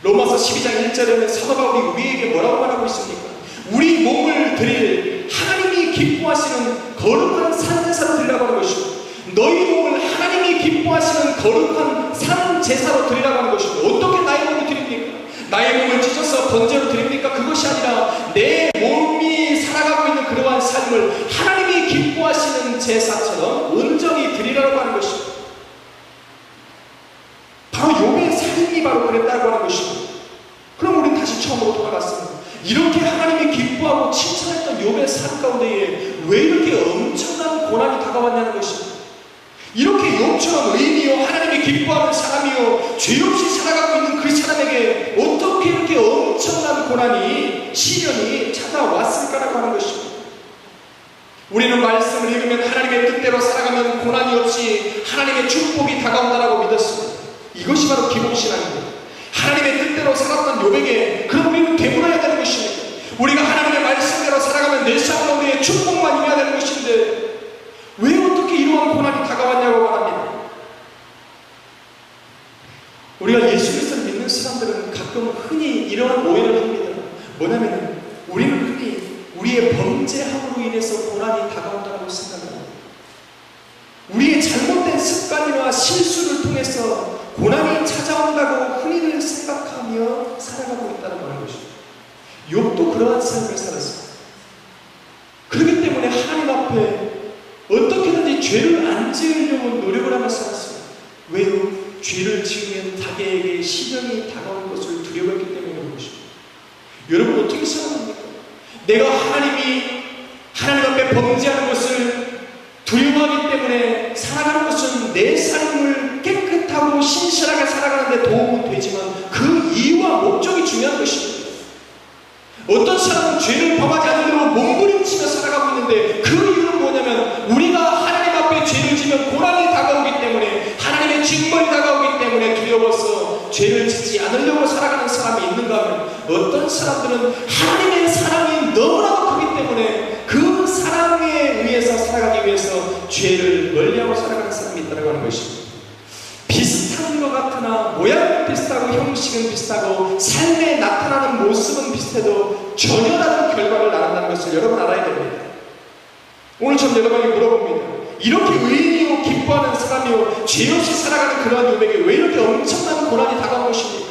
로마서 12장 1절에는 사도 바울이 우리에게 뭐라고 말하고 있습니까? 우리 몸을 드릴 하나님이 기뻐하시는 거룩한 산제사로 드리라고 하는 것이고, 너희 몸을 하나님이 기뻐하시는 거룩한 산제사로 드리라고 하는 것이고, 어떻게 나의 몸을 드립니까? 나의 몸을 찢어서 번제로 드립니까? 그것이 아니라 내 몸이 살아가고 있는 그러한 삶을 하나님이 기뻐하시는 제사처럼 온전히 드리라고 하는 것입니다. 바로 욥의 삶이 바로 그랬다고 하는 것입니다. 그럼 우리는 다시 처음으로 돌아갔습니다. 이렇게 하나님이 기뻐하고 칭찬했던 욥의 삶 가운데에 왜 이렇게 엄청난 고난이 다가왔냐는 것입니다. 이렇게 욥처럼 의인이요 하나님이 기뻐하는 사람이요 죄 없이 살아가고 있는 그 사람에게 어떻게 이렇게 엄청난 고난이, 시련이 찾아왔을까라고 하는 것입니다. 우리는 말씀을 읽으면 하나님의 뜻대로 살아가면 고난이 없이 하나님의 축복이 다가온다라고 믿었습니다. 이것이 바로 기본신앙입니다. 하나님의 뜻대로 살았던 욥에게 그럼 우리는 되돌아야 되는 것입니다. 우리가 하나님의 말씀대로 살아가면 내 삶 가운데 축복만 임해야 되는 것인데 왜 어떻게 이러한 고난이 다가왔냐고 말합니다. 우리가 예수 그리스도를 믿는 사람들은 가끔 흔히 이러한 오해를 합니다. 뭐냐면 우리는 흔히 우리의 범죄함으로 인해서 고난이 다가온다고 생각합니다. 우리의 잘못된 습관이나 실수를 통해서 고난이 찾아온다고 흔히들 생각하며 살아가고 있다는 것입니다. 욥도 그러한 삶을 살았습니다. 그렇기 때문에 하나님 앞에 어떻게든지 죄를 안 지으려고 노력을 하며 살았습니다. 왜요? 죄를 지으면 자기에게 시련이 다가올 것을 두려워했기 때문에 그런 것입니다. 여러분 어떻게 생각합니까? 내가 하나님 앞에 범죄하는 것을 두려워하기 때문에 살아가는 것은 내 삶을 깨끗하고 신실하게 살아가는 데 도움은 되지만 그 이유와 목적이 중요한 것입니다. 어떤 사람은 죄를 범하지 않으려고 몸부림치며 살아가고 있는데 그 이유는 뭐냐면 우리가 하나님 앞에 죄를 지면 고난이 다가오기 때문에 하나님의 징벌이 다가오기 때문에 두려워서 죄를 짓지 않으려고 살아가는 사람이 있는가 하면 어떤 사람들은 하나님의 사랑이 너무나도 크기 때문에 그 사랑에 의해서 살아가기 위해서 죄를 멀리하고 살아가는 사람이 있다고 하는 것입니다. 비슷한 것 같으나 모양은 비슷하고 형식은 비슷하고 삶에 나타나는 모습은 비슷해도 전혀 다른 결과를 낳는다는 것을 여러분 알아야 됩니다. 오늘 전 여러분에게 물어봅니다. 이렇게 의인이요 기뻐하는 사람이요 죄 없이 살아가는 그러한 욥에게 왜 이렇게 엄청난 고난이 다가온 것입니까?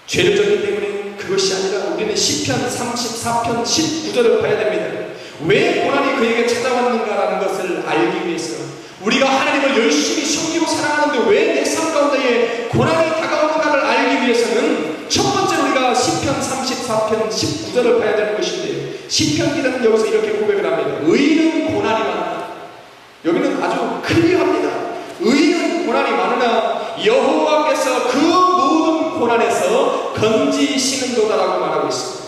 죄를 졌기 때문에 그것이 아니라 우리는 시편 34편 19절을 봐야 됩니다. 왜 고난이 그에게 찾아왔는가라는 것을 알기 위해서 우리가 하나님을 열심히 섬기고 살아가는데 왜 내 삶 가운데에 고난이 다가오는가를 알기 위해서는 첫 번째로 우리가 시편 34편 19절을 봐야 되는 것인데 시편 기자는 여기서 이렇게 고백을 합니다. 의인은 고난이 많으나 여기는 아주 클리어합니다. 의인은 고난이 많으나 여호와께서 그 모든 고난에서 건지시는도다라고 말하고 있습니다.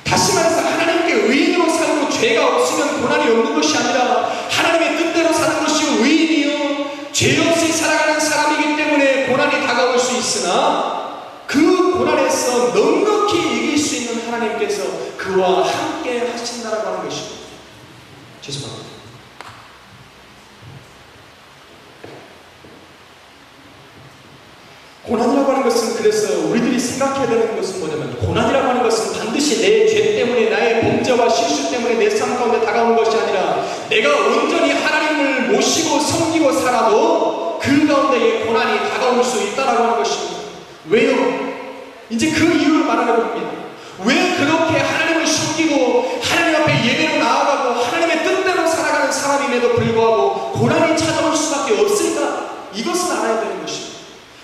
다시 말해서 하나님께 의인으로 살고 죄가 없으면 고난이 없는 것이 아니라 하나님의 뜻대로 사는 것이 의인이요 죄 없이 살아가는 사람이기 때문에 고난이 다가올 수 있으나 그 고난에서 넉넉히 이길 수 있는 하나님께서 그와 함께 하신다라고 하는 것입니다. 죄송합니다. 고난이라고 하는 것은 그래서 우리들이 생각해야 되는 것은 뭐냐면 고난이라고 하는 것은 반드시 내 죄 때문에 나의 범죄와 실수 때문에 내 삶 가운데 다가온 것이 아니라 내가 온전히 하나님을 모시고 섬기고 살아도 그 가운데에 고난이 다가올 수 있다라고 하는 것입니다. 왜요? 이제 그 이유를 말하는 겁니다. 왜 그렇게 하나님을 섬기고 하나님 앞에 예배로 나아가고 하나님의 뜻대로 살아가는 사람임에도 불구하고 고난이 찾아올 수밖에 없을까? 이것을 알아야 되는 것입니다.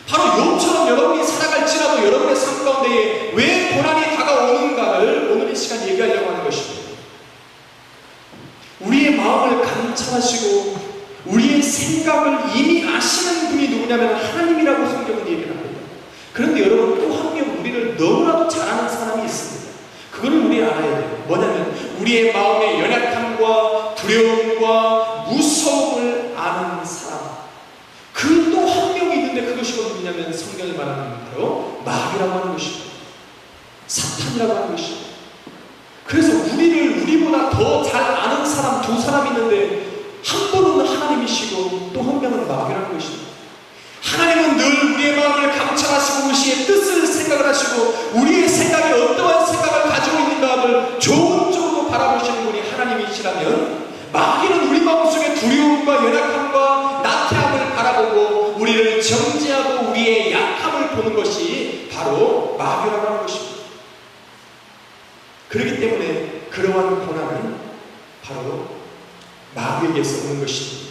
바로 욥처럼 여러분이 살아갈지라도 여러분의 삶 가운데에 왜 고난이 다가오는가를 오늘 이 시간 얘기하려고 하는 것입니다. 우리의 마음을 감찰하시고 우리의 생각을 이미 아시는 분이 누구냐면 하나님이라고 성경은 얘기를 합니다. 그런데 여러분 또 한 명 우리를 너무나도 잘 아는 사람이 있습니다. 그거를 우리 알아야 돼요. 뭐냐면 우리의 마음의 연약함과 두려움과 무서움을 아는 사람. 그 또 한 명이 있는데 그것이 누구냐면 성경이 말하는 바로 마귀라고 하는 것입니다. 사탄이라고 하는 것입니다. 그래서 우리보다 더 잘 아는 사람 두 사람 있는데 한 분은 하나님이시고 또 한 명은 마귀라는 것입니다. 하나님은 늘 우리의 마음을 감찰하시고 하시고 우리의 생각이 어떠한 생각을 가지고 있는가를 좋은 쪽으로 바라보시는 분이 하나님이시라면 마귀는 우리 마음속에 두려움과 연약함과 나태함을 바라보고 우리를 정죄하고 우리의 약함을 보는 것이 바로 마귀라고 하는 것입니다. 그렇기 때문에 그러한 고난은 바로 마귀에게서 오는 것입니다.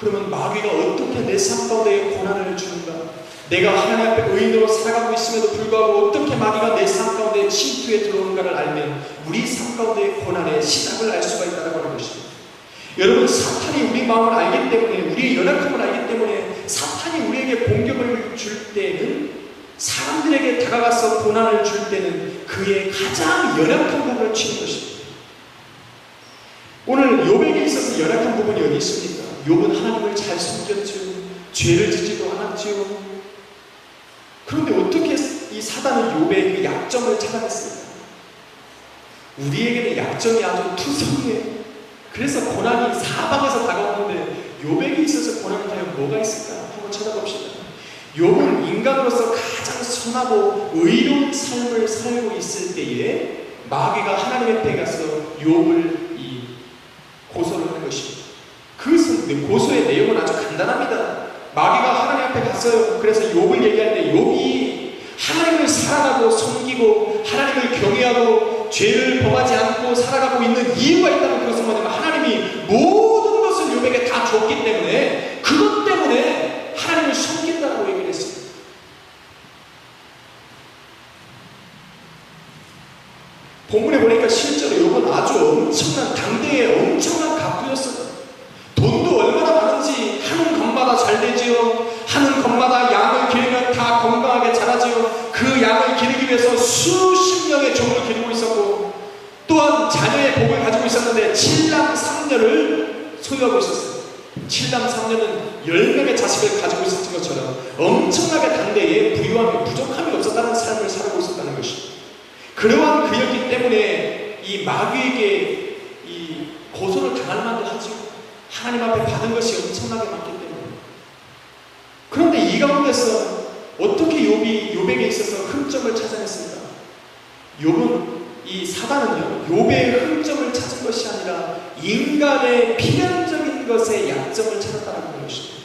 그러면 마귀가 어떻게 내 삶 가운데 고난을 주는가? 내가 하나님 앞에 의인으로 살아가고 있음에도 불구하고 어떻게 마귀가 내 삶 가운데 침투에 들어오는가를 알면 우리 삶 가운데 고난의 시작을 알 수가 있다는 것입니다. 여러분, 사탄이 우리 마음을 알기 때문에, 우리의 연약함을 알기 때문에 사탄이 우리에게 공격을 줄 때는, 사람들에게 다가가서 고난을 줄 때는 그의 가장 연약한 부분을 치는 것입니다. 오늘 욥에게 있어서 연약한 부분이 어디 있습니까? 욥은 하나님을 잘 섬겼죠. 죄를 짓지도 않았죠. 그런데 어떻게 이 사단은 욥의 그 약점을 찾아냈습니까? 우리에게는 약점이 아주 투성이에요. 그래서 고난이 사방에서 다가오는데 욥에게 있어서 고난이 과연 뭐가 있을까? 한번 찾아봅시다. 욥은 인간으로서 가장 선하고 의로운 삶을 살고 있을 때에 마귀가 하나님 앞에 가서 욥을 고소를 하는 것입니다. 그 고소의 내용은 아주 간단합니다. 마귀가 하나님 앞에 갔어요. 그래서 욥을 얘기할 때 욥이 하나님을 사랑하고 섬기고 하나님을 경외하고 죄를 범하지 않고 살아가고 있는 이유가 있다면 그것은 뭐냐면 하나님이 모든 것을 욥에게 다 줬기 때문에 그것 때문에 하나님을 섬긴다고 얘기를 했습니다. 본문에 보니까 실제로 욥은 아주 엄청난 당대의 엄청난 갑부였어요. 돈도 얼마나 많은지 하는 것마다 잘 되지요. 하는 것마다 양을 기르면 다 건강하게 자라지요. 그 양을 기르기 위해서 수십 명의 종을 기르고 있었고 또한 자녀의 복을 가지고 있었는데 7남 3녀를 소유하고 있었어요. 7남 3녀는 10명의 자식을 가지고 있었던 것처럼 엄청나게 당대에 부유함이 부족함이 없었다는 삶을 살고 있었다는 것입니다. 그러한 그였기 때문에 이 마귀에게 이 고소를 당할 만도 하죠. 하나님 앞에 받은 것이 엄청나게 많기 때문에. 그런데 이 가운데서 어떻게 욥에게 있어서 흠점을 찾아냈습니까? 욥은 이 사단은요, 욥의 흠점을 찾은 것이 아니라 인간의 필연적인 것에 약점을 찾았다는 것입니다.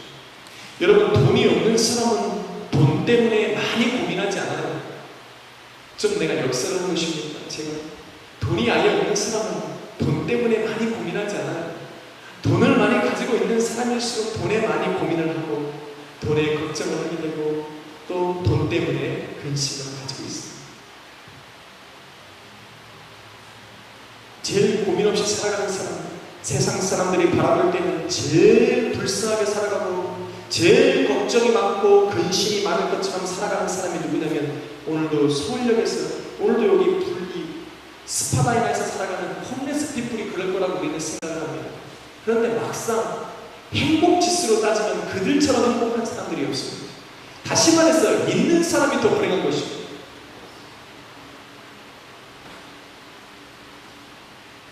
여러분, 돈이 없는 사람은 돈 때문에 많이 고민하지 않아요. 좀 내가 역설을 하는 것입니다. 제가 돈이 아예 없는 사람은 돈 때문에 많이 고민하지 않아요. 돈을 많이 가지고 있는 사람일수록 돈에 많이 고민을 하고 돈에 걱정을 하게 되고 또 돈 때문에 근심을 가지고 있습니다. 제일 고민 없이 살아가는 사람, 세상 사람들이 바라볼 때는 제일 불쌍하게 살아가고 제일 걱정이 많고 근심이 많을 것처럼 살아가는 사람이 누구냐면 오늘도 서울역에서 오늘도 여기 스파다이나에서 살아가는 홈레스 피플이 그럴 거라고 우리는 생각을 합니다. 그런데 막상 행복 지수로 따지면 그들처럼 행복한 사람들이 없습니다. 다시 말해서 있는 사람이 더 불행한 것입니다.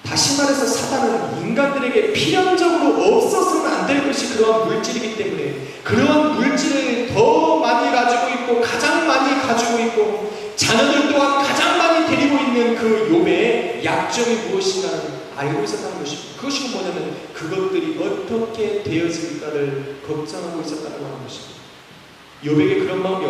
다시 말해서 사단은 인간들에게 필연적으로 없어서는 안 될 것이 그러한 물질이기 때문에 그러한 물질을 더 많이 가지고 있고 가장 많이 가지고 있고 자녀들 또한 가장 많이 데리고 있는 그 욥의 약점이 무엇인가를 알고 있었다는 것입니다. 그것이 뭐냐면 그것들이 어떻게 되어질까를 걱정하고 있었다고 하는 것입니다. 욥에게 그런 마음이